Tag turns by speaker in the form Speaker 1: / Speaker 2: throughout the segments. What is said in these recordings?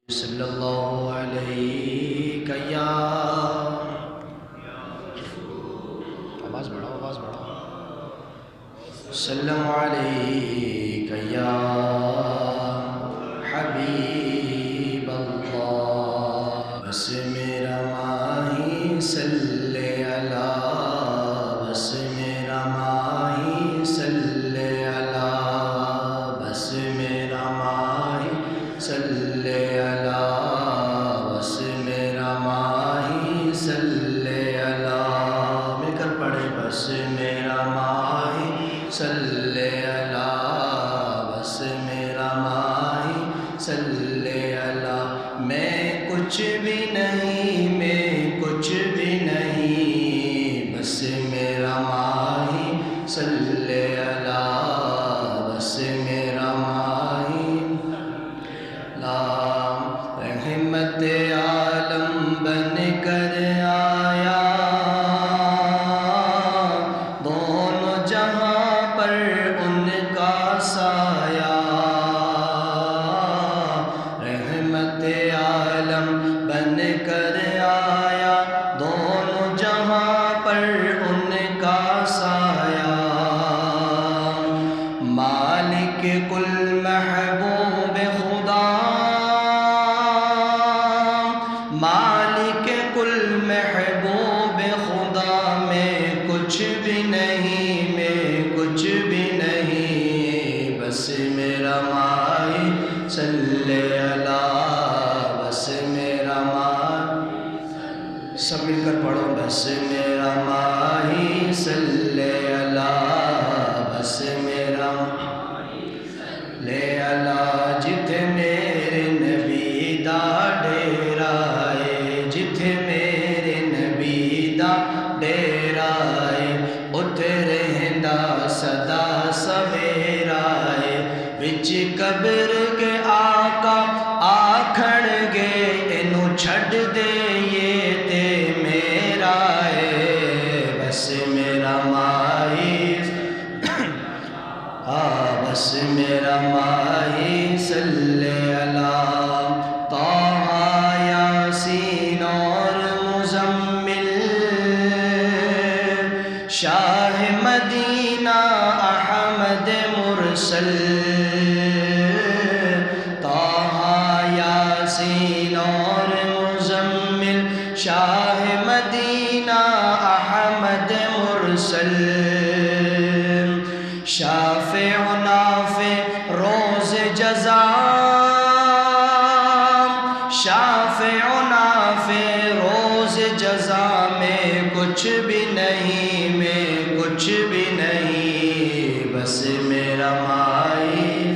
Speaker 1: صلی اللہ علیہ یا آواز بڑھاؤ سلم علیک یا حبیب اللہ بس میرا ماہی صلی اللہ بس میرا ماہی صلی اللہ بس میرا ماہی صلی اللہ بس میرا ماہی صلی اللہ مل کر پڑھے بس میرا ماہی صلی اللہ بس میرا ماہی صلی اللہ میں کچھ بھی نہیں میں کچھ بھی نہیں بس میرا ماہی صلی اللہ بس میرا ماہی رحمت عالم بن کر آیا دونوں جہاں پر ان کا سایہ رحمت عالم بن کر آیا دونوں جہاں پر ان کا سایہ مالک کل محبوب خدا مالک کل محبوب خدا میں کچھ بھی نہیں میں کچھ بھی نہیں بس میرا ماہی صلی اللہ بس میرا ماہی سب مل کر پڑھو بس میرا ماہی صلی اللہ بس میرا لے اللہ جتھے میرے نبی دا ڈیرا ہے جتھے میرے نبی دا ڈیرا ہے اتھے رہندا صدا سویرا ہے وچ قبر کے آقا آکھن گے اینو چھڈ دے یہ تے میرا ہے بس میرا ماہی بس میرا ماہی صلی اللہ طہ یاسین اور مزمل شاہ مدینہ احمد مرسل طہ یاسین اور مزمل شاہ مدینہ احمد مرسل شافع و نافع روز جزا شافع و نافع روز جزا میں کچھ بھی نہیں میں کچھ بھی نہیں بس میرا ماہی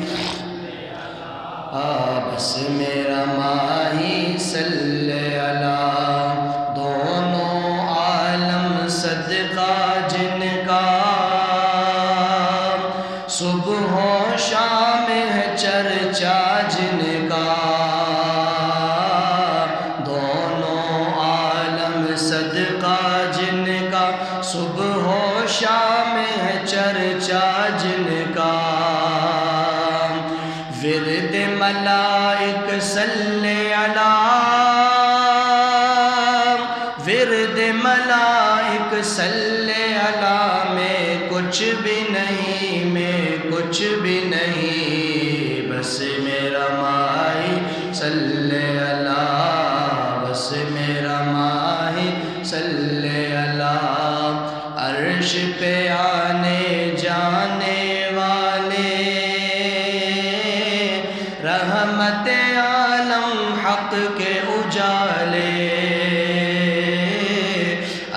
Speaker 1: بس میرا ماہی صلی اللہ دونوں عالم صدقہ جن کا صبح و شام ہے چرچا جن کا دونوں عالم صدقہ جن کا صبح و شام ہے چرچا جن کا ورد ملائک صلی اللہ ورد ملائک صلی اللہ میں کچھ بھی نہیں میں کچھ بھی نہیں بس میرا ماہی صلی اللہ بس میرا ماہی صلی اللہ عرش پہ آنے جانے والے رحمت عالم حق کے اجالے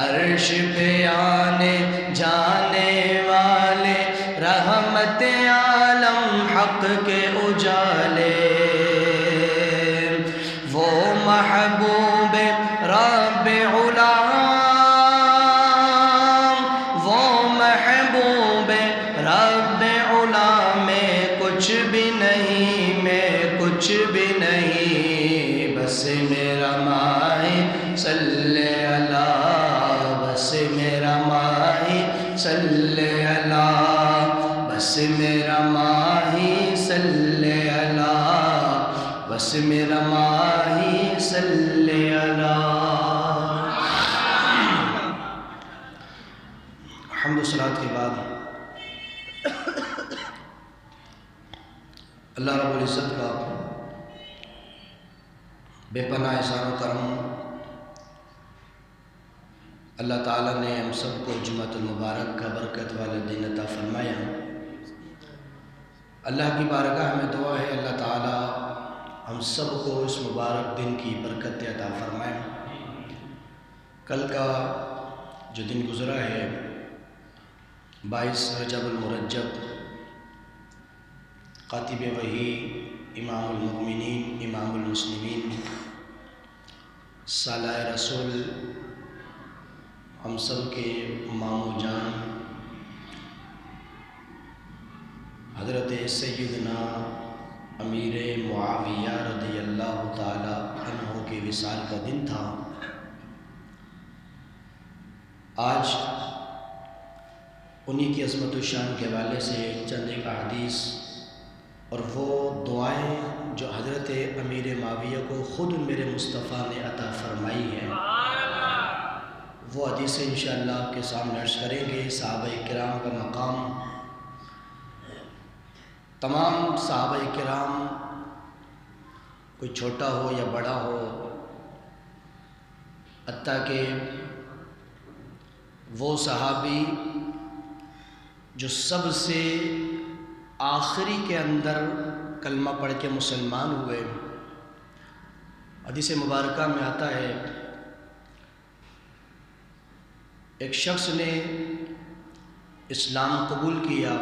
Speaker 1: عرش پہ آنے جانے والے رحمت عالم حق کے اجالے وہ محبوب رب علا وہ محبوب رب علا میں کچھ بھی نہیں میں کچھ بھی نہیں بس میں بس میرا ماہی صلی اللہ۔ حمد و صلوات کے بعد اللہ رب العزت کا بے پناہ احسان و کرم، اللہ تعالیٰ نے ہم سب کو جمعۃ المبارک کا برکت والا دن عطا فرمایا۔ اللہ کی بارگاہ میں دعا ہے اللہ تعالیٰ ہم سب کو اس مبارک دن کی برکت عطا فرمائے۔ کل کا جو دن گزرا ہے 22 رجب المرجب، کاتب وحی، امام المؤمنین، امام المسلمین، سالہ رسول، ہم سب کے مامو جان حضرت سیدنا امیر معاویہ رضی اللہ تعالی عنہ کے وصال کا دن تھا۔ آج انہی کی عظمت و شان کے حوالے سے چند ایک احادیث اور وہ دعائیں جو حضرت امیر معاویہ کو خود میرے مصطفیٰ نے عطا فرمائی ہیں، وہ حدیثیں انشاءاللہ آپ کے سامنے عرض کریں گے۔ صحابہ کرام کا مقام، تمام صحابہ کرام، کوئی چھوٹا ہو یا بڑا ہو، حتیٰ کہ وہ صحابی جو سب سے آخری کے اندر کلمہ پڑھ کے مسلمان ہوئے، حدیث مبارکہ میں آتا ہے ایک شخص نے اسلام قبول کیا،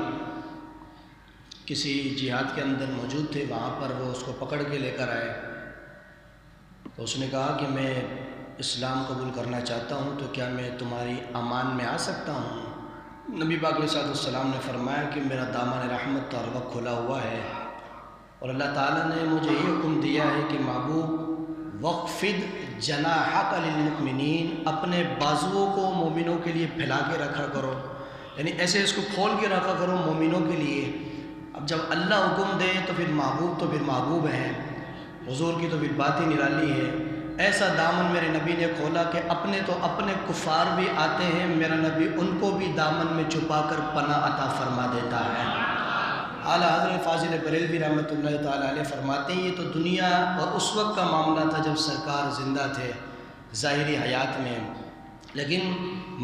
Speaker 1: کسی جہاد کے اندر موجود تھے، وہاں پر وہ اس کو پکڑ کے لے کر آئے تو اس نے کہا کہ میں اسلام قبول کرنا چاہتا ہوں، تو کیا میں تمہاری امان میں آ سکتا ہوں؟ نبی پاک علیہ السلام نے فرمایا کہ میرا دامن رحمت تو ہر وقت کھلا ہوا ہے، اور اللہ تعالیٰ نے مجھے یہ حکم دیا ہے کہ محبوب وَخْفِضْ جَنَاحَكَ لِلْمُؤْمِنِينَ، اپنے بازوؤں کو مومنوں کے لیے پھیلا کے رکھا کرو، یعنی ایسے اس کو کھول کے رکھا کرو مومنوں کے لیے۔ اب جب اللہ حکم دے تو پھر محبوب ہیں، حضور کی تو پھر بات ہی نرالی ہے۔ ایسا دامن میرے نبی نے کھولا کہ اپنے کفار بھی آتے ہیں، میرا نبی ان کو بھی دامن میں چھپا کر پناہ عطا فرما دیتا ہے۔ اعلیٰ حضرت فاضل بریلوی رحمۃ اللہ تعالیٰ علیہ فرماتے ہیں یہ تو دنیا اور اس وقت کا معاملہ تھا جب سرکار زندہ تھے ظاہری حیات میں، لیکن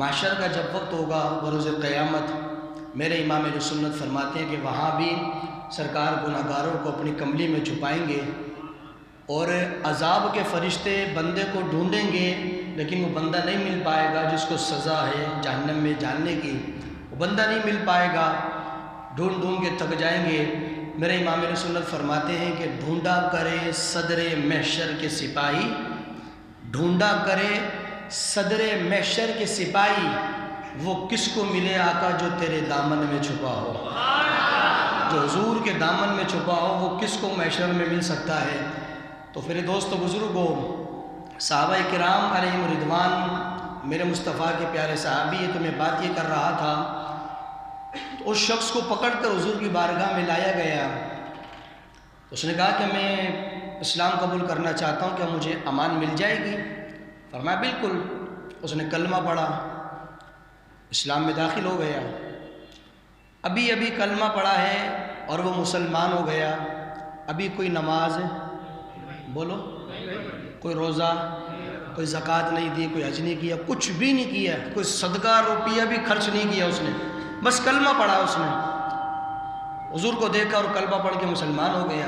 Speaker 1: معاشر کا جب وقت ہوگا بروز قیامت، میرے امام اہل سنت فرماتے ہیں کہ وہاں بھی سرکار گناہگاروں کو اپنی کملی میں چھپائیں گے، اور عذاب کے فرشتے بندے کو ڈھونڈیں گے، لیکن وہ بندہ نہیں مل پائے گا جس کو سزا ہے جہنم میں جاننے کی، وہ بندہ نہیں مل پائے گا، ڈھونڈ کے تھک جائیں گے۔ میرے امام اہل سنت فرماتے ہیں کہ ڈھونڈا کرے صدر محشر کے سپاہی، ڈھونڈا کرے صدر محشر کے سپاہی، وہ کس کو ملے آقا جو تیرے دامن میں چھپا ہو، جو حضور کے دامن میں چھپا ہو وہ کس کو محشر میں مل سکتا ہے۔ تو پھر دوست و بزرگوں، صحابہ کرام علیہم رضوان، میرے مصطفیٰ کے پیارے صحابی، یہ تو میں بات یہ کر رہا تھا، تو اس شخص کو پکڑ کر حضور کی بارگاہ میں لایا گیا، اس نے کہا کہ میں اسلام قبول کرنا چاہتا ہوں، کیا مجھے امان مل جائے گی؟ فرمایا بالکل۔ اس نے کلمہ پڑھا، اسلام میں داخل ہو گیا، ابھی کلمہ پڑھا ہے اور وہ مسلمان ہو گیا، ابھی کوئی نماز بولو، کوئی روزہ، کوئی زکوٰۃ نہیں دی، کوئی حج نہیں کیا، کچھ بھی نہیں کیا، کوئی صدقہ روپیہ بھی خرچ نہیں کیا اس نے، بس کلمہ پڑھا اس نے، حضور کو دیکھا اور کلمہ پڑھ کے مسلمان ہو گیا۔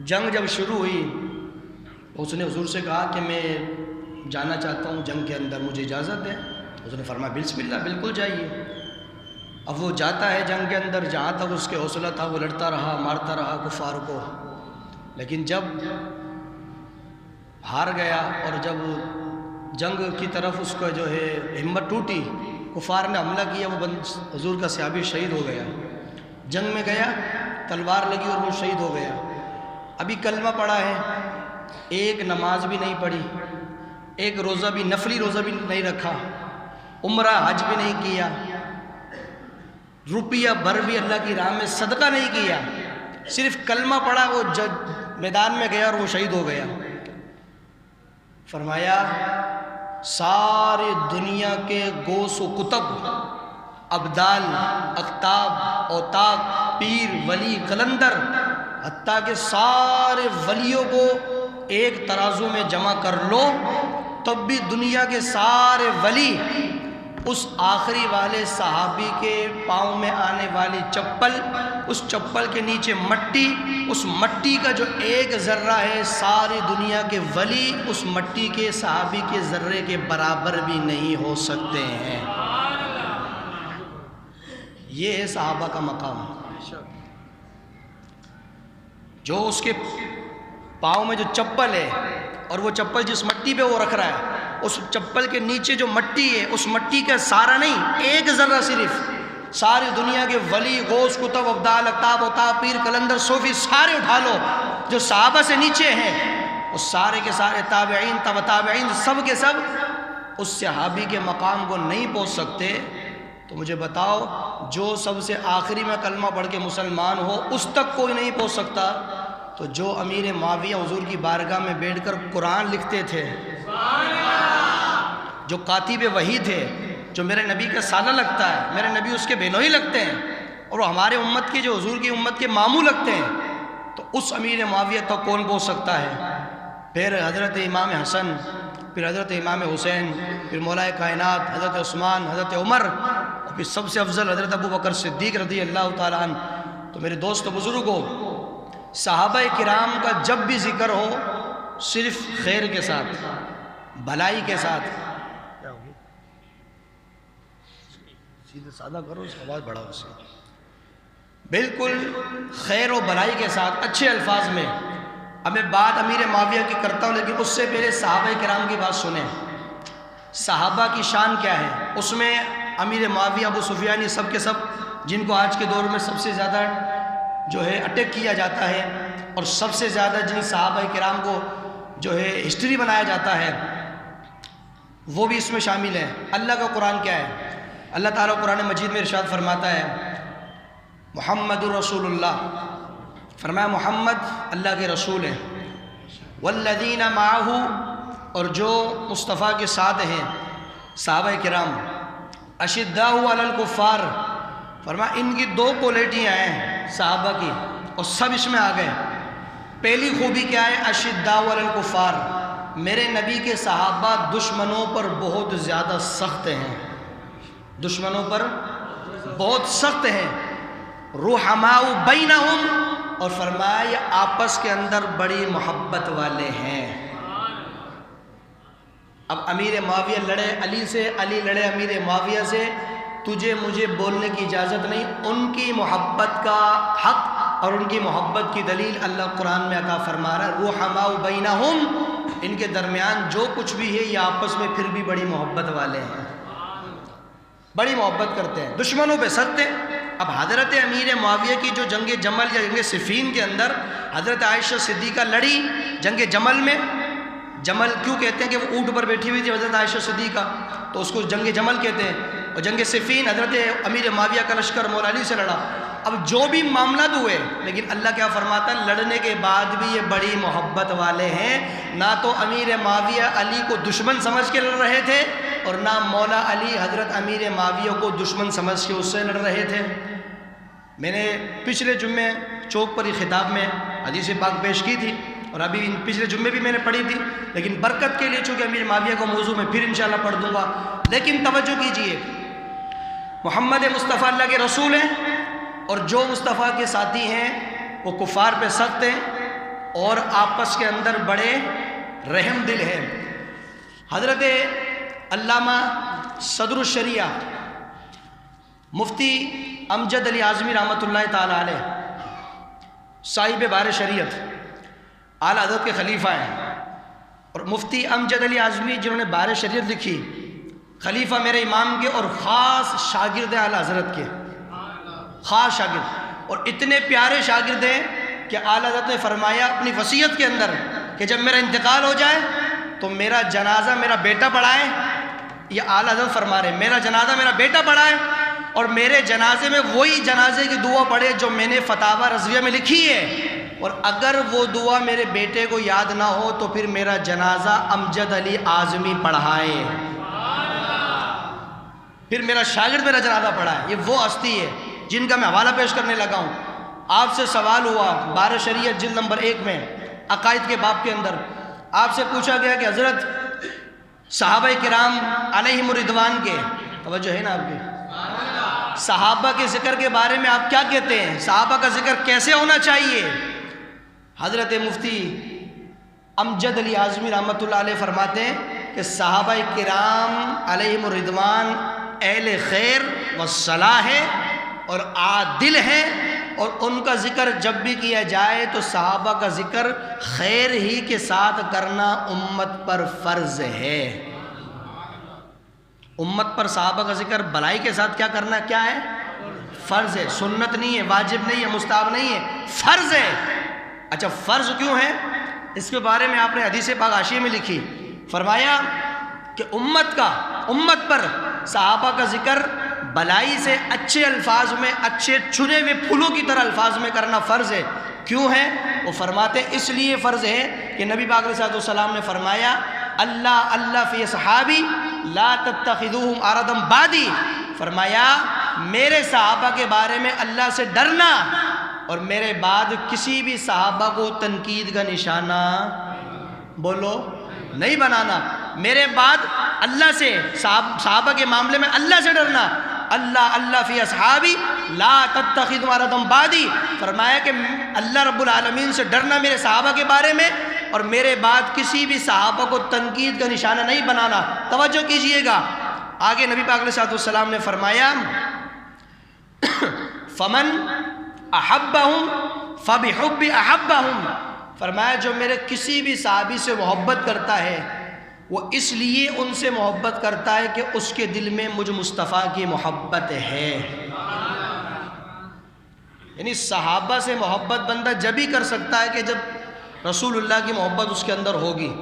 Speaker 1: جنگ جب شروع ہوئی اس نے حضور سے کہا کہ میں جانا چاہتا ہوں جنگ کے اندر، مجھے اجازت ہے؟ حضور نے فرمایا بسم اللہ، بالکل جائیے۔ اب وہ جاتا ہے جنگ کے اندر، جہاں تک اس کے حوصلہ تھا وہ لڑتا رہا، مارتا رہا کفار کو، لیکن جب ہار گیا اور جب جنگ کی طرف اس کا جو ہے ہمت ٹوٹی، کفار نے حملہ کیا، وہ حضور کا صحابی شہید ہو گیا، جنگ میں گیا، تلوار لگی اور وہ شہید ہو گیا۔ ابھی کلمہ پڑھا ہے، ایک نماز بھی نہیں پڑھی، ایک روزہ بھی، نفلی روزہ بھی نہیں رکھا، عمرہ حج بھی نہیں کیا، روپیہ بھر بھی اللہ کی راہ میں صدقہ نہیں کیا، صرف کلمہ پڑھا، وہ میدان میں گیا اور وہ شہید ہو گیا۔ فرمایا سارے دنیا کے گوس و کتب، ابدال، اقطاب، اوتاق، پیر، ولی، قلندر، حتیٰ کہ سارے ولیوں کو ایک ترازو میں جمع کر لو تب بھی دنیا کے سارے ولی اس آخری والے صحابی کے پاؤں میں آنے والی چپل، اس چپل کے نیچے مٹی، اس مٹی کا جو ایک ذرہ ہے، ساری دنیا کے ولی اس مٹی کے صحابی کے ذرے کے برابر بھی نہیں ہو سکتے ہیں۔ یہ ہے صحابہ کا مقام، جو اس کے پاؤں میں جو چپل ہے اور وہ چپل جس مٹی پہ وہ رکھ رہا ہے، اس چپل کے نیچے جو مٹی ہے، اس مٹی کا سارا نہیں، ایک ذرہ صرف، ساری دنیا کے ولی، غوث، کتب، ابدال، اقطاب، اوتاق، پیر، قلندر، صوفی سارے اٹھا لو جو صحابہ سے نیچے ہیں، اس سارے کے سارے تابعین، تبع تابعین، سب کے سب اس صحابی کے مقام کو نہیں پہنچ سکتے۔ تو مجھے بتاؤ، جو سب سے آخری میں کلمہ پڑھ کے مسلمان ہو اس تک کوئی نہیں پہنچ سکتا، تو جو امیر معاویہ حضور کی بارگاہ میں بیٹھ کر قرآن لکھتے تھے، جو کاتب وحی تھے، جو میرے نبی کا سالہ لگتا ہے، میرے نبی اس کے بینوئی لگتے ہیں، اور وہ ہمارے امت کے، جو حضور کی امت کے ماموں لگتے ہیں، تو اس امیر معاویہ تک کون پہنچ سکتا ہے؟ پھر حضرت امام حسن، پھر حضرت امام حسین، پھر مولا کائنات حضرت عثمان، حضرت عمر، اور پھر سب سے افضل حضرت ابو بکر صدیق رضی اللہ تعالیٰ عنہ۔ تو میرے دوست و بزرگوں، صحابہ کرام کا جب بھی ذکر ہو صرف خیر کے ساتھ، بھلائی کے ساتھ، سیدھے سادہ کرو، اس آواز بڑھاؤ اسے، بالکل خیر و بھلائی کے ساتھ اچھے الفاظ میں۔ اب میں بات امیر معاویہ کی کرتا ہوں، لیکن اس سے پہلے صحابہ کرام کی بات سنیں، صحابہ کی شان کیا ہے۔ اس میں امیر معاویہ، ابو سفیان، یہ سب کے سب، جن کو آج کے دور میں سب سے زیادہ جو ہے اٹیک کیا جاتا ہے، اور سب سے زیادہ جن صحابہ کرام کو جو ہے ہسٹری بنایا جاتا ہے، وہ بھی اس میں شامل ہے۔ اللہ کا قرآن کیا ہے؟ اللہ تعالیٰ قرآن مجید میں ارشاد فرماتا ہے، محمد رسول اللہ، فرمایا محمد اللہ کے رسول ہیں، والذین معہ، اور جو مصطفیٰ کے ساتھ ہیں صحابہ کرام، اشداء علی الکفار، فرمایا ان کی دو کوالٹیاں ہیں صحابہ کی، اور سب اس میں آ گئے۔ پہلی خوبی کیا ہے؟ اشداء علی الکفار، میرے نبی کے صحابہ دشمنوں پر بہت زیادہ سخت ہیں، دشمنوں پر بہت سخت ہیں، رحماء بینہم، اور فرمایا یہ آپس کے اندر بڑی محبت والے ہیں۔ اب امیر معاویہ لڑے علی سے، علی لڑے امیر معاویہ سے، تجھے مجھے بولنے کی اجازت نہیں، ان کی محبت کا حق اور ان کی محبت کی دلیل اللہ قرآن میں عطا فرما رہا ہے، رحماء بینہم، ان کے درمیان جو کچھ بھی ہے یہ آپس میں پھر بھی بڑی محبت والے ہیں، بڑی محبت کرتے ہیں، دشمنوں پہ سخت ہیں۔ اب حضرت امیر معاویہ کی جو جنگ جمل یا جنگ صفین کے اندر حضرت عائشہ صدیقہ لڑی جنگ جمل میں، جمل کیوں کہتے ہیں کہ وہ اونٹ پر بیٹھی ہوئی تھی حضرت عائشہ صدیقہ، تو اس کو جنگ جمل کہتے ہیں، اور جنگ صفین حضرت امیر معاویہ کا لشکر مولا علی سے لڑا۔ اب جو بھی معاملات ہوئے، لیکن اللہ کیا فرماتا ہے، لڑنے کے بعد بھی یہ بڑی محبت والے ہیں، نہ تو امیر معاویہ علی کو دشمن سمجھ کے لڑ رہے تھے، اور نہ مولا علی حضرت امیر معاویہ کو دشمن سمجھ کے اس سے لڑ رہے تھے۔ میں نے پچھلے جمعے چوک پر ہی خطاب میں حدیث پاک پیش کی تھی، اور ابھی پچھلے جمعے بھی میں نے پڑھی تھی، لیکن برکت کے لیے چونکہ امیر معاویہ کو موضوع میں پھر انشاءاللہ پڑھ دوں گا۔ لیکن توجہ کیجئے، محمد مصطفیٰ اللہ کے رسول ہیں، اور جو مصطفیٰ کے ساتھی ہیں وہ کفار پہ سخت ہیں اور آپس کے اندر بڑے رحم دل ہیں۔ حضرت علامہ صدر الشریعہ مفتی امجد علی اعظمی رحمۃ اللہ تعالیٰ علیہ، صاحب بار شریعت، اعلیٰ حضرت کے خلیفہ ہیں، اور مفتی امجد علی اعظمی جنہوں نے بار شریعت لکھی، خلیفہ میرے امام کے اور خاص شاگرد اعلیٰ حضرت کے، خاص شاگرد، اور اتنے پیارے شاگرد ہیں کہ اعلیٰ حضرت نے فرمایا اپنی وصیت کے اندر کہ جب میرا انتقال ہو جائے تو میرا جنازہ میرا بیٹا پڑھائے۔ یہ اعلیٰ حضرت فرما رہے ہیں میرا جنازہ میرا بیٹا پڑھائے، اور میرے جنازے میں وہی جنازے کی دعا پڑھے جو میں نے فتاوی رضویہ میں لکھی ہے، اور اگر وہ دعا میرے بیٹے کو یاد نہ ہو تو پھر میرا جنازہ امجد علی اعظمی پڑھائے، پھر میرا شاگرد میرا جنازہ پڑھائے۔ یہ وہ ہستی ہے جن کا میں حوالہ پیش کرنے لگا ہوں۔ آپ سے سوال ہوا بار شریعت جلد نمبر 1 میں عقائد کے باب کے اندر، آپ سے پوچھا گیا کہ حضرت صحابہ کرام علیہم الرضوان کے، توجہ ہے نا آپ کے، صحابہ کے ذکر کے بارے میں آپ کیا کہتے ہیں؟ صحابہ کا ذکر کیسے ہونا چاہیے؟ حضرت مفتی امجد علی اعظمی رحمۃ اللہ علیہ فرماتے ہیں کہ صحابہ کرام علیہم الرضوان اہل خیر و صلاح ہے اور عادل ہیں، اور ان کا ذکر جب بھی کیا جائے تو صحابہ کا ذکر خیر ہی کے ساتھ کرنا امت پر فرض ہے۔ امت پر صحابہ کا ذکر بھلائی کے ساتھ کیا کرنا کیا ہے؟ فرض ہے، سنت نہیں ہے، واجب نہیں ہے، مستحب نہیں ہے، فرض ہے۔ اچھا فرض کیوں ہے؟ اس کے بارے میں آپ نے حدیث پاک حاشیے میں لکھی، فرمایا کہ امت پر صحابہ کا ذکر بھلائی سے اچھے الفاظ میں، اچھے چنے ہوئے پھولوں کی طرح الفاظ میں کرنا فرض ہے۔ کیوں ہے؟ وہ فرماتے ہیں اس لیے فرض ہے کہ نبی پاک علیہ السلام نے فرمایا اللہ اللہ فی صحابی لا تتخذوہم اردا بعدی، فرمایا میرے صحابہ کے بارے میں اللہ سے ڈرنا اور میرے بعد کسی بھی صحابہ کو تنقید کا نشانہ بولو نہیں بنانا۔ میرے بعد اللہ سے صحابہ کے معاملے میں اللہ سے ڈرنا، اللہ اللہ فی اصحابی لا تتخذوا اردا بعدی، فرمایا کہ اللہ رب العالمین سے ڈرنا میرے صحابہ کے بارے میں، اور میرے بعد کسی بھی صحابہ کو تنقید کا نشانہ نہیں بنانا۔ توجہ کیجئے گا، آگے نبی پاک علیہ السلام نے فرمایا فمن احبہم فبحب احبہم، فرمایا جو میرے کسی بھی صحابی سے محبت کرتا ہے وہ اس لیے ان سے محبت کرتا ہے کہ اس کے دل میں مجھ مصطفیٰ کی محبت ہے۔ یعنی صحابہ سے محبت بندہ جب ہی کر سکتا ہے کہ جب رسول اللہ کی محبت اس کے اندر ہوگی،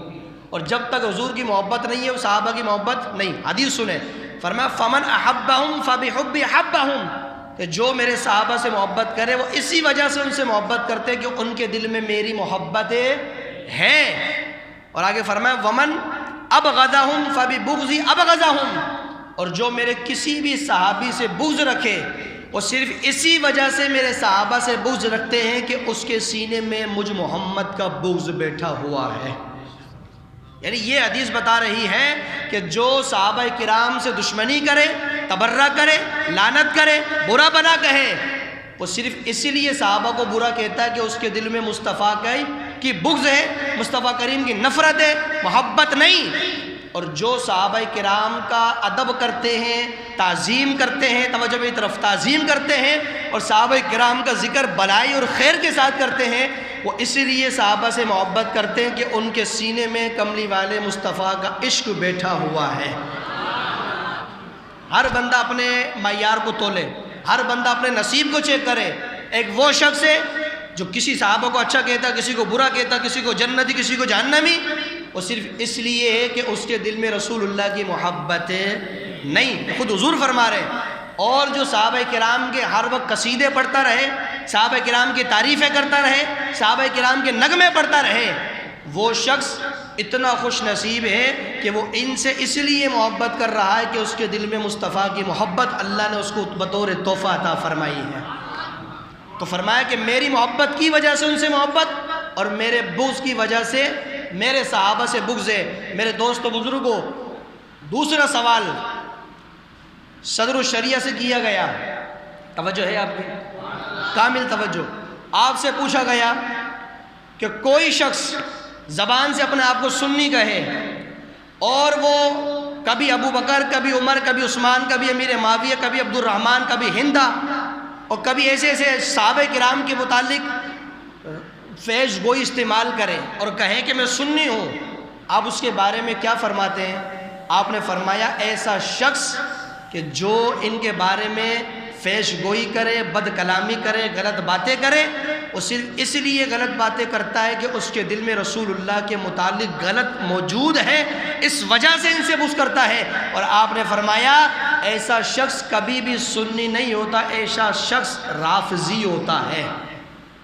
Speaker 1: اور جب تک حضور کی محبت نہیں ہے وہ صحابہ کی محبت نہیں۔ حدیث سنیں، فرمایا فمن احبہم فبحب احبہم، کہ جو میرے صحابہ سے محبت کرے وہ اسی وجہ سے ان سے محبت کرتے کہ ان کے دل میں میری محبت ہے۔ اور آگے فرمایا ومن ابغضہم فببغضی ابغضہم، اور جو میرے کسی بھی صحابی سے بغض رکھے وہ صرف اسی وجہ سے میرے صحابہ سے بغض رکھتے ہیں کہ اس کے سینے میں مجھ محمد کا بغض بیٹھا ہوا ہے۔ یعنی یہ حدیث بتا رہی ہے کہ جو صحابہ کرام سے دشمنی کرے، تبرہ کرے، لعنت کرے، برا بنا کہے، وہ صرف اسی لیے صحابہ کو برا کہتا ہے کہ اس کے دل میں مصطفیٰ کی بغض ہے، مصطفیٰ کریم کی نفرت ہے، محبت نہیں۔ اور جو صحابہ کرام کا ادب کرتے ہیں، تعظیم کرتے ہیں، توجہ میری طرف، تعظیم کرتے ہیں اور صحابہ کرام کا ذکر بھلائی اور خیر کے ساتھ کرتے ہیں، وہ اسی لیے صحابہ سے محبت کرتے ہیں کہ ان کے سینے میں کملی والے مصطفیٰ کا عشق بیٹھا ہوا ہے۔ ہر بندہ اپنے معیار کو تولے، ہر بندہ اپنے نصیب کو چیک کرے۔ ایک وہ شخص ہے جو کسی صحابہ کو اچھا کہتا، کسی کو برا کہتا، کسی کو جنتی کسی کو جہنمی، وہ صرف اس لیے ہے کہ اس کے دل میں رسول اللہ کی محبت نہیں۔ خود حضور فرما رہے ہیں۔ اور جو صحابہ کرام کے ہر وقت قصیدے پڑھتا رہے، صحابہ کرام کی تعریفیں کرتا رہے، صحابہ کرام کے نغمے پڑھتا رہے، وہ شخص اتنا خوش نصیب ہے کہ وہ ان سے اس لیے محبت کر رہا ہے کہ اس کے دل میں مصطفیٰ کی محبت اللہ نے اس کو بطور تحفہ عطا فرمائی ہے۔ تو فرمایا کہ میری محبت کی وجہ سے ان سے محبت اور میرے بغض کی وجہ سے میرے صحابہ سے بغض ہے۔ میرے دوست و بزرگوں، دوسرا سوال صدر الشریعہ سے کیا گیا، توجہ ہے آپ کی؟ کامل توجہ۔ آپ سے پوچھا گیا کہ کوئی شخص زبان سے اپنے آپ کو سنی کہے اور وہ کبھی ابو بکر، کبھی عمر، کبھی عثمان، کبھی امیر معاویہ، کبھی عبد الرحمن، کبھی ہندا، اور کبھی ایسے صحابہ کرام کے متعلق فیض گوئی استعمال کرے اور کہیں کہ میں سنی ہوں، آپ اس کے بارے میں کیا فرماتے ہیں؟ آپ نے فرمایا ایسا شخص کہ جو ان کے بارے میں فیض گوئی کرے، بد کلامی کرے، غلط باتیں کرے، وہ صرف اس لیے غلط باتیں کرتا ہے کہ اس کے دل میں رسول اللہ کے متعلق غلط موجود ہے، اس وجہ سے ان سے بغض کرتا ہے۔ اور آپ نے فرمایا ایسا شخص کبھی بھی سنی نہیں ہوتا، ایسا شخص رافضی ہوتا ہے۔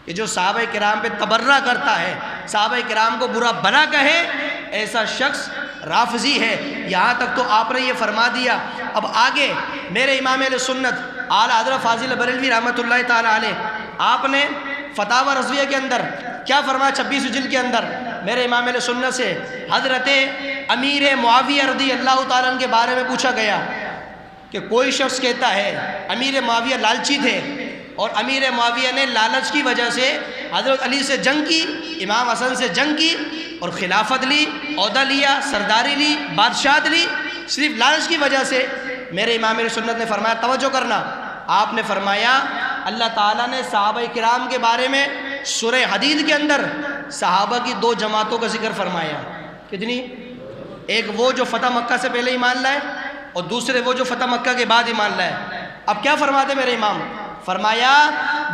Speaker 1: کہ جو صحابہ کرام پہ تبرہ کرتا ہے، صحابہ کرام کو برا بھلا کہے، ایسا شخص رافضی ہے۔ یہاں تک تو آپ نے یہ فرما دیا۔ اب آگے میرے امام اہل سنت اعلیٰ حضرت فاضل بریلوی رحمۃ اللہ تعالیٰ علیہ، آپ نے فتاوی رضویہ کے اندر کیا فرمایا؟ 26 جلد کے اندر میرے امام اہل سنت سے حضرت امیر معاویہ رضی اللہ تعالیٰ عنہ کے بارے میں پوچھا گیا کہ کوئی شخص کہتا ہے امیر معاویہ لالچی تھے، اور امیر معاویہ نے لالچ کی وجہ سے حضرت علی سے جنگ کی، امام حسن سے جنگ کی، اور خلافت لی، عہدہ لیا، سرداری لی، بادشاہت لی، صرف لالچ کی وجہ سے۔ میرے امام سنت نے فرمایا، توجہ کرنا، آپ نے فرمایا اللہ تعالیٰ نے صحابہ کرام کے بارے میں سورہ حدید کے اندر صحابہ کی 2 جماعتوں کا ذکر فرمایا۔ کتنی؟ ایک وہ جو فتح مکہ سے پہلے ایمان لائے، اور دوسرے وہ جو فتح مکہ کے بعد ایمان لائے۔ اب کیا فرماتے میرے امام؟ فرمایا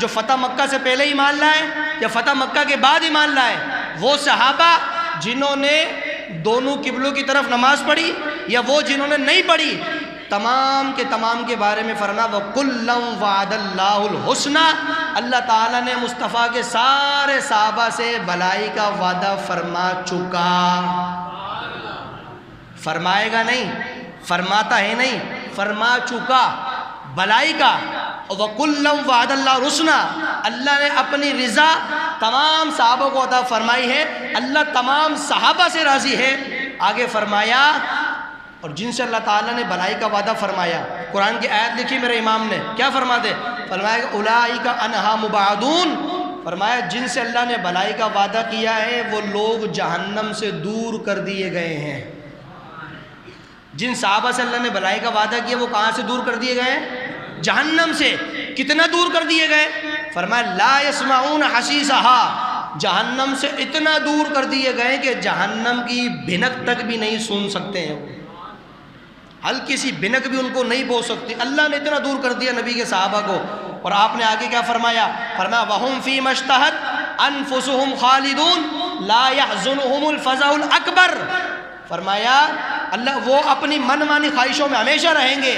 Speaker 1: جو فتح مکہ سے پہلے ایمان لائے یا فتح مکہ کے بعد ایمان لائے، وہ صحابہ جنہوں نے دونوں قبلوں کی طرف نماز پڑھی یا وہ جنہوں نے نہیں پڑھی، تمام کے بارے میں فرمایا وَكُلًّا وَعَدَ اللَّهُ الْحُسْنَى، اللہ تعالیٰ نے مصطفیٰ کے سارے صحابہ سے بھلائی کا وعدہ فرما چکا۔ فرمائے گا نہیں، فرماتا ہے نہیں، فرما چکا بھلائی کا۔ وَكُلًّا وَعَدَ اللَّهُ الْحُسْنَى، اللہ نے اپنی رضا تمام صحابہ کو عطا فرمائی ہے، اللہ تمام صحابہ سے راضی ہے۔ آگے فرمایا اور جن سے اللہ تعالیٰ نے بھلائی کا وعدہ فرمایا، قرآن کی آیت لکھی میرے امام نے، کیا فرماتے؟ فرمایا کہ اولئک عنہا مبعدون، فرمایا جن سے اللہ نے بھلائی کا وعدہ کیا ہے وہ لوگ جہنم سے دور کر دیے گئے ہیں۔ جن صحابہ سے اللہ نے بھلائی کا وعدہ کیا وہ کہاں سے دور کر دیے گئے ہیں؟ جہنم سے۔ کتنا دور کر دیے گئے؟ فرمایا لا يسمعون حسیسها، جہنم سے اتنا دور کر دیے گئے کہ جہنم کی بھنک تک بھی نہیں سن سکتے ہیں، ہلکی سی بھنک بھی ان کو نہیں پہنچ سکتی۔ اللہ نے اتنا دور کر دیا نبی کے صحابہ کو۔ اور آپ نے آگے کیا فرمایا؟ فرمایا وَهُمْ فِي مَا اشْتَهَتْ أَنفُسُهُمْ خَالِدُونَ لَا يَحْزُنُهُمُ الْفَزَعُ الْأَكْبَرُ، فرمایا اللہ وہ اپنی من مانی خواہشوں میں ہمیشہ رہیں گے،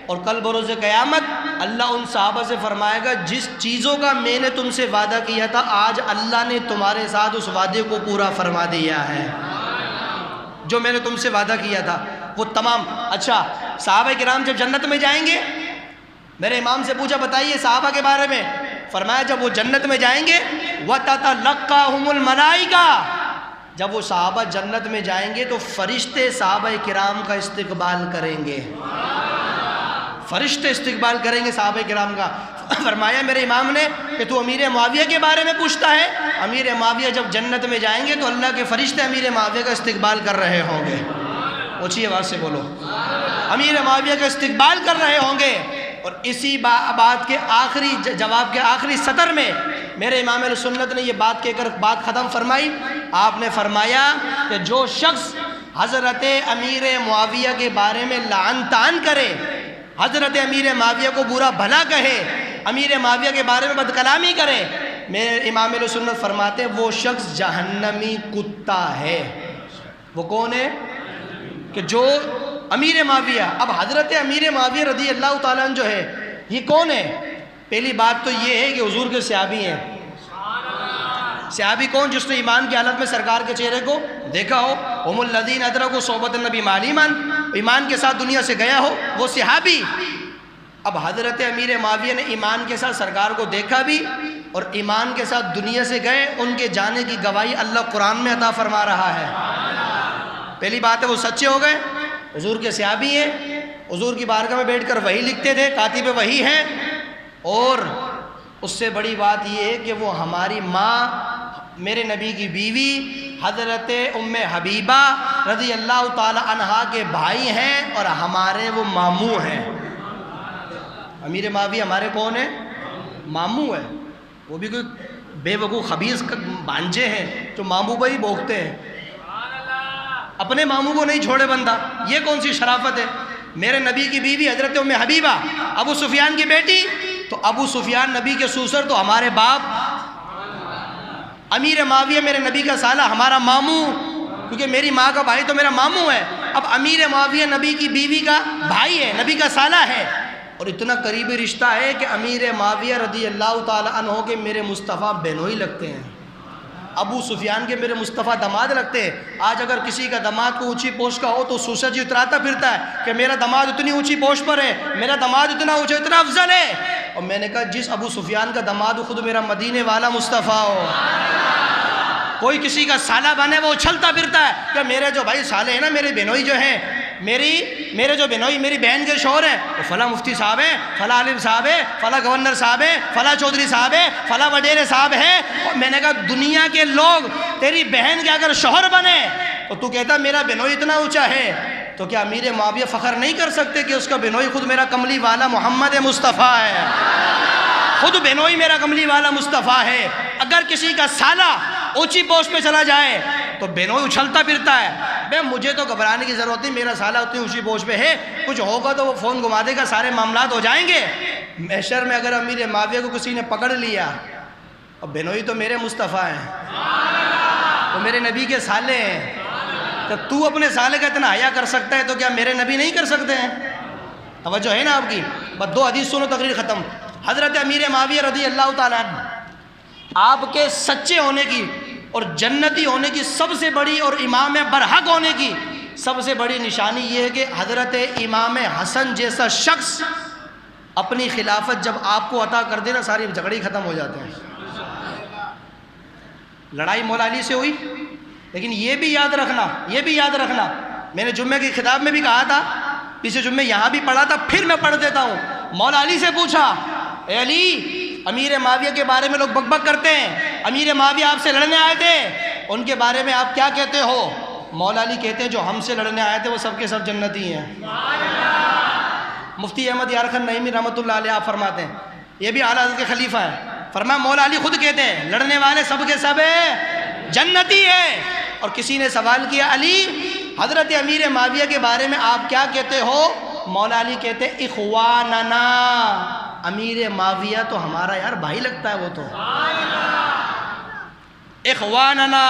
Speaker 1: اور کل بروز قیامت اللہ ان صحابہ سے فرمائے گا جس چیزوں کا میں نے تم سے وعدہ کیا تھا آج اللہ نے تمہارے ساتھ اس وعدے کو پورا فرما دیا ہے، جو میں نے تم سے وعدہ کیا تھا وہ تمام۔ اچھا صحابہ کرام جب جنت میں جائیں گے، میرے امام سے پوچھا بتائیے صحابہ کے بارے میں، فرمایا جب وہ جنت میں جائیں گے وَتَتَلَقَّاهُمُ الْمَلَائِكَةُ، جب وہ صحابہ جنت میں جائیں گے تو فرشتے صحابہ کرام کا استقبال کریں گے، فرشتے استقبال کریں گے صحابہ کرام کا۔ فرمایا میرے امام نے کہ تو امیر معاویہ کے بارے میں پوچھتا ہے، امیر معاویہ جب جنت میں جائیں گے تو اللہ کے فرشتے امیر معاویہ کا استقبال کر رہے ہوں گے، اونچی آواز سے بولو، امیر معاویہ کا استقبال کر رہے ہوں گے۔ اور اسی بات کے آخری جواب کے آخری سطر میں میرے امام اہل سنت نے یہ بات کہہ کر بات ختم فرمائی۔ آپ نے فرمایا کہ جو شخص حضرت امیر معاویہ کے بارے میں لعن طعن کرے، حضرت امیر معاویہ کو برا بھلا کہے، امیر معاویہ کے بارے میں بد کلامی کرے، میرے امام اہل سنت فرماتے ہیں وہ شخص جہنمی کتا ہے۔ وہ کون ہے؟ کہ جو امیر معاویہ، اب حضرت امیر معاویہ رضی اللہ تعالیٰ عنہ جو ہے یہ کون ہے؟ پہلی بات تو یہ ہے کہ حضور کے صحابی ہیں۔ صحابی کون؟ جس نے ایمان کی حالت میں سرکار کے چہرے کو دیکھا ہو، هم الذین ادرکوا صحبۃ النبی مع الایمان، ایمان کے ساتھ دنیا سے گیا ہو وہ صحابی۔ اب حضرت امیر معاویہ نے ایمان کے ساتھ سرکار کو دیکھا بھی اور ایمان کے ساتھ دنیا سے گئے، ان کے جانے کی گواہی اللہ قرآن میں عطا فرما رہا ہے۔ پہلی بات ہے وہ سچے ہو گئے، حضور کے صحابی ہیں، حضور کی بارگاہ میں بیٹھ کر وحی لکھتے تھے، کاتب وحی ہیں، اور اس سے بڑی بات یہ ہے کہ وہ ہماری ماں میرے نبی کی بیوی حضرت ام حبیبہ رضی اللہ تعالی عنہا کے بھائی ہیں اور ہمارے وہ ماموں ہیں۔ امیر معاویہ ہمارے کون ہیں؟ ماموں ہیں۔ وہ بھی کوئی بے وقوع خبیث بانجے ہیں جو ماموں پر ہی بوکتے ہیں، اپنے ماموں کو نہیں چھوڑے بندہ، یہ کون سی شرافت ہے؟ میرے نبی کی بیوی حضرت ام حبیبہ ابو سفیان کی بیٹی، تو ابو سفیان نبی کے سوسر تو ہمارے باپ، امیر معاویہ میرے نبی کا سالہ ہمارا ماموں، کیونکہ میری ماں کا بھائی تو میرا ماموں ہے۔ اب امیر معاویہ نبی کی بیوی کا بھائی ہے، نبی کا سالہ ہے، اور اتنا قریبی رشتہ ہے کہ امیر معاویہ رضی اللہ تعالی عنہ کے میرے مصطفیٰ بہنوئی لگتے ہیں، ابو سفیان کے میرے مصطفیٰ داماد لگتے ہیں۔ آج اگر کسی کا داماد کو اونچی پوسٹ کا ہو تو سوسا جی اتراتا پھرتا ہے کہ میرا داماد اتنی اونچی پوسٹ پر ہے، میرا داماد اتنا اونچا، اتنا افضل ہے۔ اور میں نے کہا جس ابو سفیان کا داماد ہو خود میرا مدینے والا مصطفیٰ ہو، کوئی کسی کا سالہ بنے وہ اچھلتا پھرتا ہے کہ میرے جو بھائی سالے ہیں نا، میرے بہنوئی جو ہیں، میرے جو بہنوئی میری بہن کے شوہر ہیں، وہ فلاں مفتی صاحب ہیں، فلاں عالم صاحب ہیں، فلاں گورنر صاحب ہیں، فلاں چودھری صاحب ہیں، فلاں وڈیرے صاحب ہیں۔ اور میں نے کہا دنیا کے لوگ تیری بہن کے اگر شوہر بنے تو تو کہتا میرا بہنوئی اتنا اونچا ہے، تو کیا امیر معاویہ فخر نہیں کر سکتے کہ اس کا بہنوئی خود میرا کملی والا محمد مصطفیٰ ہے، خود بہنوئی میرا کملی والا مصطفیٰ ہے۔ اگر کسی کا سالہ اونچی پوسٹ پہ چلا جائے تو بہنوئی اچھلتا پھرتا ہے۔ بے مجھے تو گھبرانے کی ضرورت نہیں، میرا سالہ اتنی اونچی پوسٹ پہ ہے، کچھ ہوگا تو وہ فون گھما دے گا، سارے معاملات ہو جائیں گے۔ محشر میں اگر امیر معاویہ کو کسی نے پکڑ لیا، اور بہنوئی تو میرے مصطفیٰ ہیں، وہ میرے نبی کے سالے ہیں، تو اپنے سالے کا اتنا حیا کر سکتا ہے تو کیا میرے نبی نہیں کر سکتے ہیں؟ توجہ ہے نا آپ کی؟ بس 2 حدیث سنو، تقریر ختم۔ حضرت امیر معاویہ رضی اللہ تعالیٰ عنہ، آپ کے سچے ہونے کی اور جنتی ہونے کی سب سے بڑی، اور امام برحق ہونے کی سب سے بڑی نشانی یہ ہے کہ حضرت امام حسن جیسا شخص اپنی خلافت جب آپ کو عطا کر دینا، ساری جھگڑے ختم ہو جاتے ہیں۔ لڑائی مولا علی سے ہوئی، لیکن یہ بھی یاد رکھنا، میں نے جمعے کی خطاب میں بھی کہا تھا، پچھلے جمعے یہاں بھی پڑھا تھا، پھر میں پڑھ دیتا ہوں۔ مولا علی سے پوچھا، اے علی، امیر معاویہ کے بارے میں لوگ بک بک کرتے ہیں، امیر معاویہ آپ سے لڑنے آئے تھے، ان کے بارے میں آپ کیا کہتے ہو؟ مولا علی کہتے ہیں جو ہم سے لڑنے آئے تھے وہ سب کے سب جنتی ہیں۔ مفتی احمد یارخان نعیمی رحمۃ اللہ علیہ آپ فرماتے ہیں، یہ بھی اعلیٰ حضرت کے خلیفہ ہیں، فرمایا مولا علی خود کہتے ہیں لڑنے والے سب کے سب جنتی ہیں۔ اور کسی نے سوال کیا، علی حضرت امیر معاویہ کے بارے میں آپ کیا کہتے ہو؟ مولا علی کہتے ہیں اخواننا، امیر معاویہ تو ہمارا یار بھائی لگتا ہے، وہ تو اخواننا،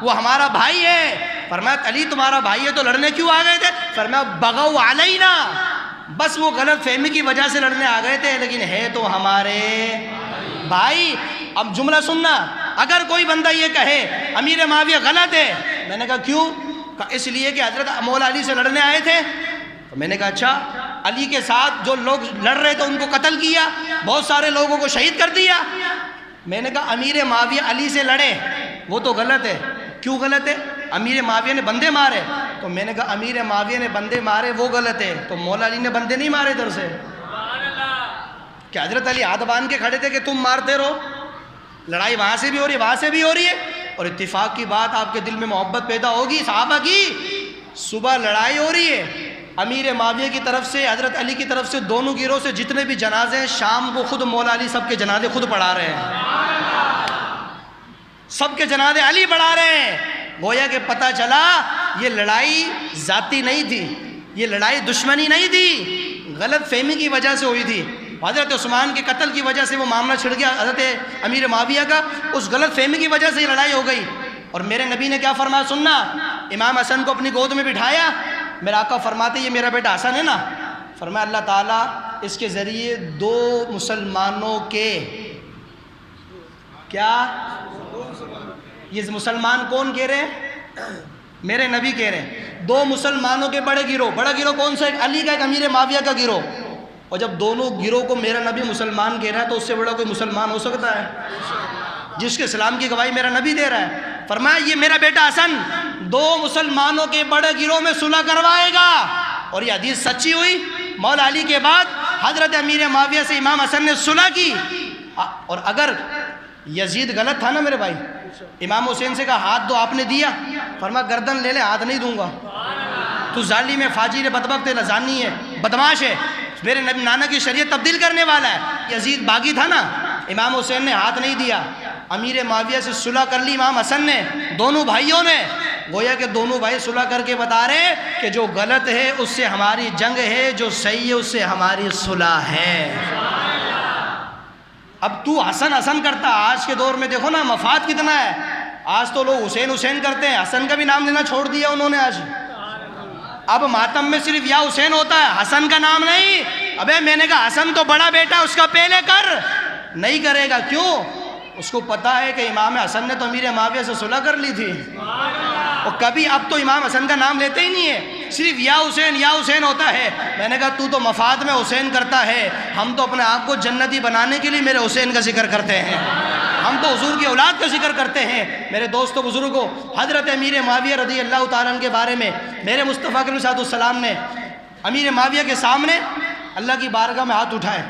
Speaker 1: وہ ہمارا بھائی ہے۔ فرمایا علی تمہارا بھائی ہے تو لڑنے کیوں آ گئے تھے؟ فرمایا بغوا علینا، بس وہ غلط فہمی کی وجہ سے لڑنے آ گئے تھے، لیکن ہے تو ہمارے بھائی۔ اب جملہ سننا، اگر کوئی بندہ یہ کہے امیر معاویہ غلط ہے، میں نے کہا کیوں؟ کہا اس لیے کہ حضرت مولا علی سے لڑنے آئے تھے۔ تو میں نے کہا اچھا، علی کے ساتھ جو لوگ لڑ رہے تھے ان کو قتل کیا، بہت سارے لوگوں کو شہید کر دیا۔ میں نے کہا امیر معاویہ علی سے لڑے وہ تو غلط ہے، کیوں غلط ہے؟ امیر معاویہ نے بندے مارے، تو میں نے کہا امیر معاویہ نے بندے مارے وہ غلط ہے، تو مولا علی نے بندے نہیں مارے ادھر سے؟ کہ حضرت علی ہاتھ باندھ کے کھڑے تھے کہ تم مارتے رہو، لڑائی وہاں سے بھی ہو رہی ہے وہاں سے بھی ہو رہی ہے، اور اتفاق کی بات آپ کے دل میں محبت پیدا ہوگی صحابہ کی۔ صبح لڑائی ہو رہی ہے، امیر معاویہ کی طرف سے حضرت علی کی طرف سے دونوں گروہ سے جتنے بھی جنازے ہیں، شام کو خود مولا علی سب کے جنازے خود پڑھا رہے ہیں، سب کے جنازے علی پڑھا رہے ہیں۔ گویا کہ پتہ چلا یہ لڑائی ذاتی نہیں تھی، یہ لڑائی دشمنی نہیں تھی، غلط فہمی کی وجہ سے ہوئی تھی۔ حضرت عثمان کے قتل کی وجہ سے وہ معاملہ چھڑ گیا حضرت امیر معاویہ کا، اس غلط فہمی کی وجہ سے یہ لڑائی ہو گئی۔ اور میرے نبی نے کیا فرمایا سننا، امام حسن کو اپنی گود میں بٹھایا، میرا آقا فرماتے یہ میرا بیٹا حسن ہے نا، فرمایا اللہ تعالیٰ اس کے ذریعے 2 مسلمانوں کے کیا، یہ مسلمان کون کہہ رہے ہیں؟ میرے نبی کہہ رہے ہیں 2 مسلمانوں کے بڑا گروہ کون سا ہے؟ علی کا، ایک امیر معاویہ کا گروہ۔ اور جب دونوں گروہ کو میرا نبی مسلمان کہہ رہا ہے تو اس سے بڑا کوئی مسلمان ہو سکتا ہے جس کے اسلام کی گواہی میرا نبی دے رہا ہے؟ فرمایا یہ میرا بیٹا حسن 2 مسلمانوں کے بڑے گروہ میں صلح کروائے گا، اور یہ حدیث سچی ہوئی۔ مولا علی کے بعد حضرت امیر معاویہ سے امام حسن نے صلح کی، اور اگر یزید غلط تھا نا میرے بھائی، امام حسین سے کہا ہاتھ دو، آپ نے دیا، فرمایا گردن لے لے، ہاتھ نہیں دوں گا، تو ظالم ہے، فاجر ہے، بدبخت ہے، لزانی ہے، بدماش ہے، میرے نانا کی شریعت تبدیل کرنے والا ہے۔ یزید باغی تھا نا، امام حسین نے ہاتھ نہیں دیا، امیر معاویہ سے صلح کر لی امام حسن نے، دونوں بھائیوں نے۔ گویا کہ دونوں بھائی صلح کر کے بتا رہے کہ جو غلط ہے اس سے ہماری جنگ ہے، جو صحیح ہے اس سے ہماری صلح ہے۔ اب تو حسن کرتا، آج کے دور میں دیکھو نا مفاد کتنا ہے، آج تو لوگ حسین کرتے ہیں، حسن کا بھی نام لینا چھوڑ دیا انہوں نے۔ آج اب ماتم میں صرف یا حسین ہوتا ہے، حسن کا نام نہیں۔ ابے میں نے کہا حسن تو بڑا بیٹا اس کا پہلے کر، نہیں کرے گا، کیوں؟ اس کو پتا ہے کہ امام حسن نے تو امیر معاویہ سے صلح کر لی تھی، اور کبھی اب تو امام حسن کا نام لیتے ہی نہیں ہے، صرف یا حسین ہوتا ہے۔ میں نے کہا تو تو مفاد میں حسین کرتا ہے، ہم تو اپنے آپ کو جنتی بنانے کے لیے میرے حسین کا ذکر کرتے ہیں، ہم تو حضور کی اولاد کا ذکر کرتے ہیں۔ میرے دوستو بزرگوں، حضرت امیر معاویہ رضی اللہ تعالیٰ عنہ کے بارے میں میرے مصطفیٰ کریم صلی اللہ علیہ وسلم نے امیر معاویہ کے سامنے اللہ کی بارگاہ میں ہاتھ اٹھائے،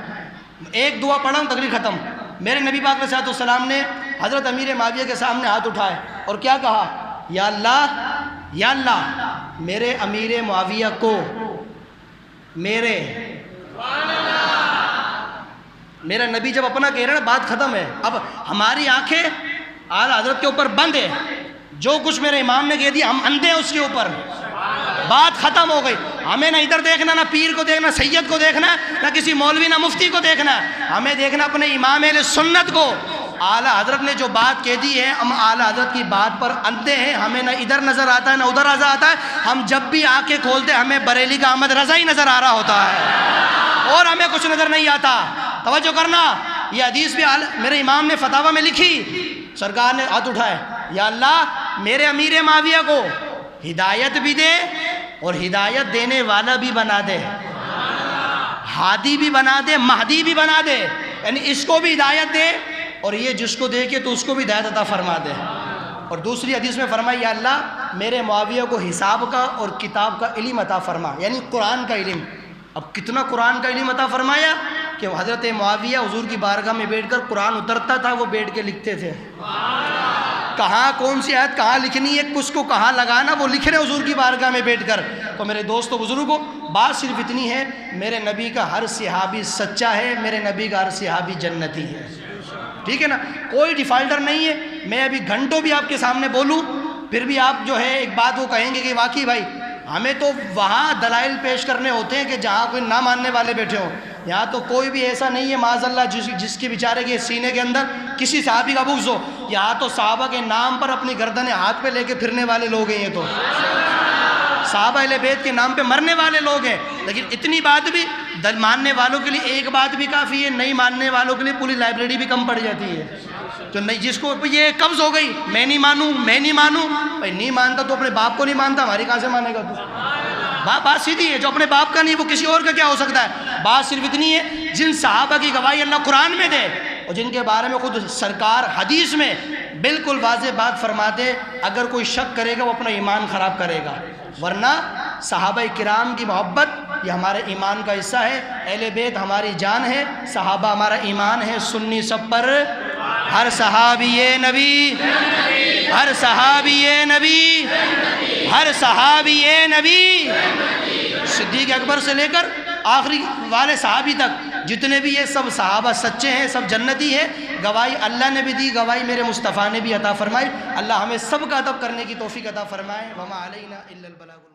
Speaker 1: ایک دعا پڑھا ہوں تقریر ختم۔ میرے نبی پاک صلی اللہ علیہ وسلم نے حضرت امیر معاویہ کے سامنے ہاتھ اٹھائے اور کیا کہا؟ یا اللہ میرے امیر معاویہ کو میرا نبی جب اپنا کہہ رہے ہیں بات ختم ہے، اب ہماری آنکھیں اعلیٰ حضرت کے اوپر بند ہے، جو کچھ میرے امام نے کہہ دیا ہم اندھے ہیں اس کے اوپر، بات ختم ہو گئی۔ ہمیں نہ ادھر دیکھنا، نہ پیر کو دیکھنا، سید کو دیکھنا، نہ کسی مولوی نہ مفتی کو دیکھنا، ہمیں دیکھنا اپنے امام اہل سنت کو۔ اعلیٰ حضرت نے جو بات کہہ دی ہے، ہم اعلیٰ حضرت کی بات پر اندھے ہیں، ہمیں نہ ادھر نظر آتا ہے نہ ادھر نظر آتا ہے، ہم جب بھی آنکھیں کھولتے ہمیں بریلی کا احمد رضا ہی نظر آ رہا ہوتا ہے اور ہمیں کچھ نظر نہیں آتا۔ توجہ کرنا، یہ حدیث بھی میرے امام نے فتاویٰ میں لکھی، سرکار نے ہاتھ اٹھائے، یا اللہ میرے امیر معاویہ کو ہدایت بھی دے اور ہدایت دینے والا بھی بنا دے، ہادی بھی بنا دے، مہدی بھی بنا دے، یعنی اس کو بھی ہدایت دے اور یہ جس کو دیکھے تو اس کو بھی ہدایت عطا فرما دے۔ اور دوسری حدیث میں فرمایا، یا اللہ میرے معاویہ کو حساب کا اور کتاب کا علم عطا فرما، یعنی قرآن کا علم۔ اب کتنا قرآن کا علم عطا فرمایا کہ حضرت معاویہ حضور کی بارگاہ میں بیٹھ کر قرآن اترتا تھا، وہ بیٹھ کے لکھتے تھے، کہاں کون سی آیت کہاں لکھنی ہے، کس کو کہاں لگانا، وہ لکھ رہے حضور کی بارگاہ میں بیٹھ کر۔ تو میرے دوستو بزرگوں، بات صرف اتنی ہے، میرے نبی کا ہر صحابی سچا ہے، میرے نبی کا ہر صحابی جنتی ہے، ٹھیک ہے نا، کوئی ڈیفالٹر نہیں ہے۔ میں ابھی گھنٹوں بھی آپ کے سامنے بولوں پھر بھی آپ جو ہے ایک بات وہ کہیں گے کہ واقعی بھائی ہمیں تو وہاں دلائل پیش کرنے ہوتے ہیں کہ جہاں کوئی نہ ماننے والے بیٹھے ہوں، یہاں تو کوئی بھی ایسا نہیں ہے معاذ اللہ جس کے بیچارے کے سینے کے اندر کسی صحابی کا بغض ہو، یہاں تو صحابہ کے نام پر اپنی گردنیں ہاتھ پہ لے کے پھرنے والے لوگ ہیں، یہ تو صحابہ اہل بیت کے نام پہ مرنے والے لوگ ہیں۔ لیکن اتنی بات بھی ماننے والوں کے لیے ایک بات بھی کافی ہے، نہیں ماننے والوں کے لیے پوری لائبریری بھی کم پڑ جاتی ہے۔ تو نہیں، جس کو یہ قبض ہو گئی میں نہیں مانوں بھائی، نہیں مانتا تو اپنے باپ کو نہیں مانتا، ہماری کہاں سے مانے گا تو؟ بات سیدھی ہے، جو اپنے باپ کا نہیں وہ کسی اور کا کیا ہو سکتا ہے؟ بات صرف اتنی ہے، جن صحابہ کی گواہی اللہ قرآن میں دے اور جن کے بارے میں خود سرکار حدیث میں بالکل واضح بات فرماتے، اگر کوئی شک کرے گا وہ اپنا ایمان خراب کرے گا، ورنہ صحابہ کرام کی محبت یہ ہمارے ایمان کا حصہ ہے، اہل بیت ہماری جان ہے، صحابہ ہمارا ایمان ہے، سنی سب پر ہر صحابی نبی، ہر صحابی نبی، ہر صحابی نبی، صدیق اکبر سے لے کر آخری والے صحابی تک جتنے بھی یہ سب صحابہ سچے ہیں، سب جنتی ہیں۔ گواہی اللہ نے بھی دی، گواہی میرے مصطفیٰ نے بھی عطا فرمائی۔ اللہ ہمیں سب کا ادب کرنے کی توفیق عطا فرمائے۔ وما علینا الا البلاغ۔